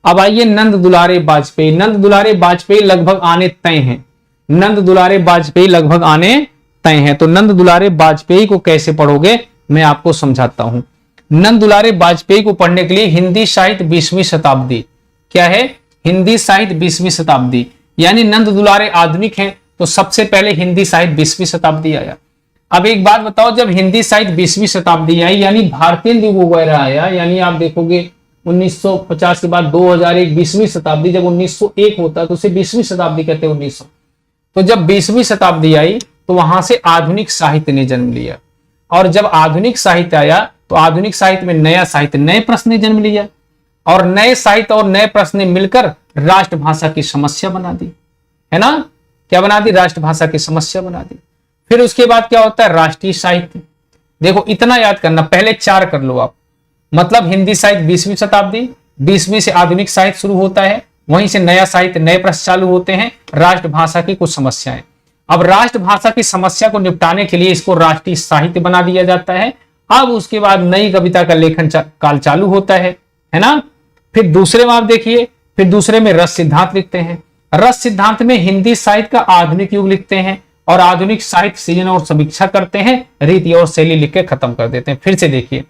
अब आइए नंद दुलारे वाजपेयी। नंद दुलारे वाजपेयी लगभग आने तय हैं। नंद दुलारे वाजपेयी लगभग आने तय हैं। तो नंद दुलारे वाजपेयी को कैसे पढ़ोगे मैं आपको समझाता हूं। नंद दुलारे वाजपेयी को पढ़ने के लिए हिंदी साहित्य 20वीं शताब्दी, क्या है, हिंदी साहित्य 20वीं शताब्दी, यानी नंद दुलारे आधुनिक हैं तो सबसे पहले हिंदी साहित्य 20वीं शताब्दी आया। अब एक बात बताओ, जब हिंदी साहित्य 20वीं शताब्दी आई यानी भारतीय युग वगैरह आया, यानी आप देखोगे 1950 के बाद 2001 20वीं शताब्दी, जब 1901 होता तो उसे 20वीं शताब्दी कहते हैं 1900। तो जब 20वीं शताब्दी आई तो वहां से आधुनिक साहित्य ने जन्म लिया, और जब आधुनिक साहित्य आया तो आधुनिक साहित्य में नया साहित्य, नए प्रश्न ने जन्म लिया, और नए साहित्य और नए प्रश्न ने मिलकर राष्ट्रभाषा की समस्या बना दी, है ना, क्या बना दी, राष्ट्रभाषा की समस्या बना दी। फिर उसके बाद क्या होता है, राष्ट्रीय साहित्य। देखो इतना याद करना, पहले 4 कर लो आप, मतलब हिंदी साहित्य 20वीं शताब्दी, 20वीं से आधुनिक साहित्य शुरू होता है, वहीं से नया साहित्य, नए प्रश्न चालू होते हैं, राष्ट्रभाषा की कुछ समस्याएं। अब राष्ट्रभाषा की समस्या को निपटाने के लिए इसको राष्ट्रीय साहित्य बना दिया जाता है। अब उसके बाद नई कविता का लेखन काल चालू होता है ना। फिर दूसरे में आप देखिए, फिर दूसरे में रस सिद्धांत लिखते हैं। रस सिद्धांत में हिंदी साहित्य का आधुनिक युग लिखते हैं, और आधुनिक साहित्य सृजन और समीक्षा करते हैं, रीति और शैली लिख के खत्म कर देते हैं। फिर से देखिए,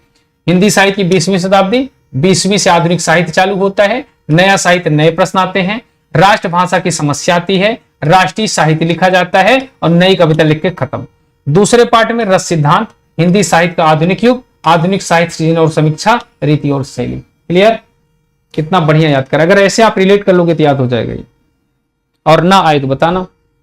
हिंदी साहित्य की 20वीं शताब्दी, 20वीं से आधुनिक साहित्य चालू होता है, नया साहित्य, नए प्रश्न आते हैं, राष्ट्रभाषा की समस्या आती है, राष्ट्रीय साहित्य लिखा जाता है, और नई कविता लिख के खत्म। दूसरे पार्ट में रस सिद्धांत, हिंदी साहित्य का आधुनिक युग, आधुनिक साहित्य सृजन और समीक्षा, रीति और शैली। क्लियर, कितना बढ़िया याद कर, अगर ऐसे आप रिलेट कर लोगे तो याद हो जाएगा ये, और ना आए तो बताना।